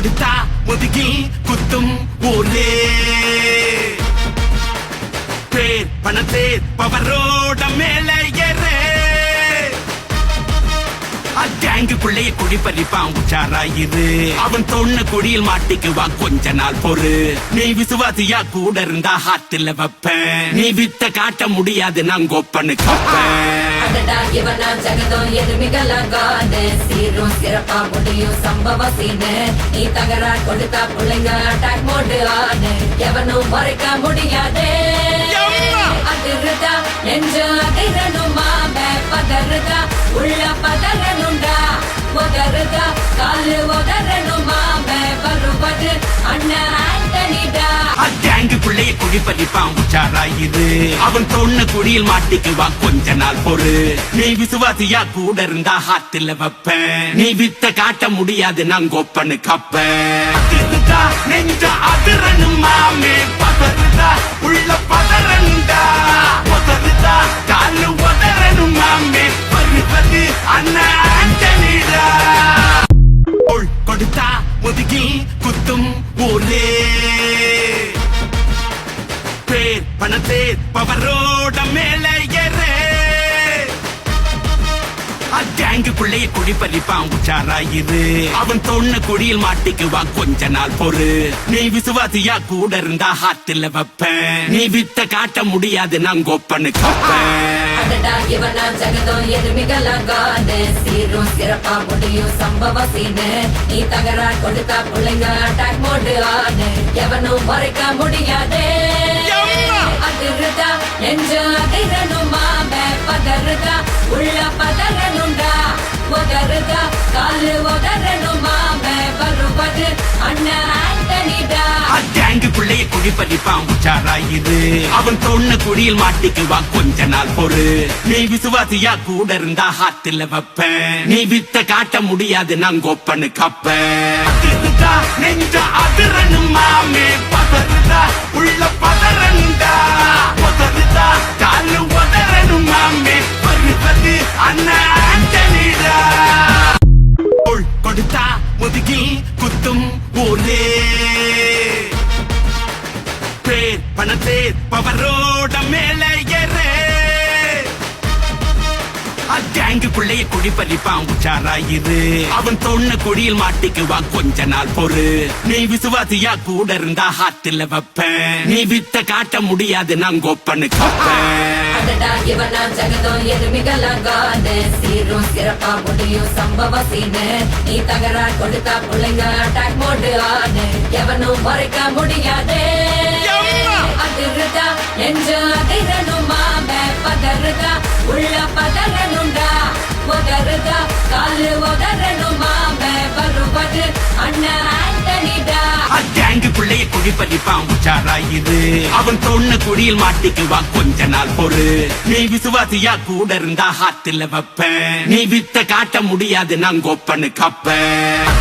கொடுத்தா முதுகில் குத்தும் ஊரே பேர் பணத்தேர் பவரோட மேல ஏறே கேங்குக்குள்ளே குடி பறிப்பான் உச்சாராயிரு அவன் தொன்ன குடியில் மாட்டிக்குவான் கொஞ்ச நாள் பொறு நீ விசுவாசியா கூட இருந்தா ஹாத்துல வைப்பேன் நீ வித்த காட்ட முடியாது நான் கொப்பனு கப்பேன் ஜகதம் எதுமிகலாகாது சீரும் சிறப்பா முடியும் சம்பவ சீனு நீ தகரா கொடுத்தா பிள்ளைங்க அட்டாக் மோடு ஆனு எவனும் மறைக்க முடியாது அதிர்தா நெஞ்சு அதிரணும் மாம பதறுதா உள்ள பதறனுண்டா உதறுதா காலு உதறணும் மாம வருவது அண்ணன் ஆண்டனிடா கேங்குக்குள்ளே குடி பறிப்பான் உச்சாராயிரு அவன் தொன்ன குடியில் மாட்டிக்குவான் கொஞ்ச நாள் பொறு நீ விசுவாசியா கூட இருந்தா ஹாத்துல வைப்பேன் நீ வித்த காட்ட முடியாது நான் கொப்பனு கப்பேன் நெஞ்ச அதிரணும் மாமே பதறுதா உள்ள பதறனுண்டா உதறுதா காலு உதறணும் மாமே வருவது அண்ணன் ஆண்டனிடா கொடுத்தா முதுகில் குத்தும் ஊரே பேர் பணத்தேர் பவரோட மேல ஏறே கேங்குக்குள்ளே குடி பறிப்பான் உச்சாராயிரு அவன் தொன்ன குடியில் மாட்டிக்குவான் கொஞ்ச நாள் பொறு நீ விசுவாசியா கூட இருந்தா ஹாத்துல வைப்பேன் நீ வித்த காட்ட முடியாது நான் கொப்பனு கப்பேன் ஜகதம் எதுமிகலாகாது சீரும் சிறப்பா முடியும் சம்பவ சீனு நீ தகரா கொடுத்தா பிள்ளைங்க அட்டாக் மோடு ஆனு எவனும் மறைக்க முடியாது அதிர்தா நெஞ்சு அதிரணும் மாம பதறுதா உள்ள பதறனுண்டா உதறுதா காலு உதறணும் மாம வருவது அண்ணன் ஆண்டனிடா கேங்குக்குள்ளே குடி பறிப்பான் உச்சாராயிரு அவன் தொன்ன குடியில் மாட்டிக்குவான் கொஞ்ச நாள் பொறு நீ விசுவாசியா கூட இருந்தா ஹாத்துல வைப்பேன் நீ வித்த காட்ட முடியாது நான் கொப்பனு கப்பேன் நெஞ்ச அதிரணும் மாமே பதறுதா உள்ள பதறனுண்டா உதறுதா காலு உதறணும் மாமே வருவது அண்ணன் ஆண்டனிடா கொடுத்தா முதுகில் குத்தும் ஊரே பேர் பணத்தேர் பவரோட மேல ஏறே கேங்குக்குள்ளே குடி பறிப்பான் உச்சாராயிரு அவன் தொன்ன குடியில் மாட்டிக்குவான் கொஞ்ச நாள் பொறு நீ விசுவாசியா கூட இருந்தா ஹாத்துல வைப்பேன் நீ வித்த காட்ட முடியாது நான் கொப்பனு கப்பேன் ஜகதம் எதுமிகலாகாது சீரும் சிறப்பா முடியும் சம்பவ சீனு நீ தகரா கொடுத்தா பிள்ளைங்க அட்டாக் மோடு ஆனு எவனும் மறைக்க முடியாது அதிர்தா நெஞ்சு அதிரணும் மாம பதறுதா உள்ள பதறனுண்டா உதறுதா காலு உதறணும் மாம வருவது அண்ணன் ஆண்டனிடா கேங்குக்குள்ளே குடி பறிப்பான் உச்சாராயிரு அவன் தொன்ன குடியில் மாட்டிக்குவான் கொஞ்ச நாள் பொறு நீ விசுவாசியா கூட இருந்தா ஹாத்துல வைப்பேன் நீ வித்த காட்ட முடியாது நான் கொப்பனு கப்பேன்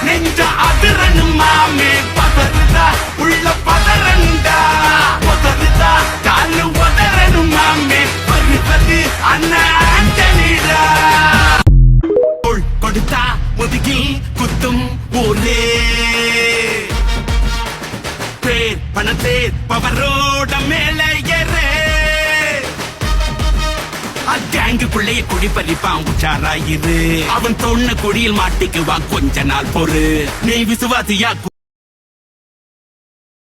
நெஞ்ச அதிரணும் மாமே பதறுதா உள்ள பதறனுண்டா உதறுதா காலு உதறணும் மாமே வருவது அண்ணன் ஆண்டனிடா கொடுத்தா முதுகில் குத்தும் ஊரே பேர் பணத்தேர் பவரோட மேல ஏறே கேங்குக்குள்ளே குடி பறிப்பான் உச்சாராயிரு அவன் தொன்ன குடியில் மாட்டிக்குவான் கொஞ்ச நாள் பொறு நீ விசுவாசியா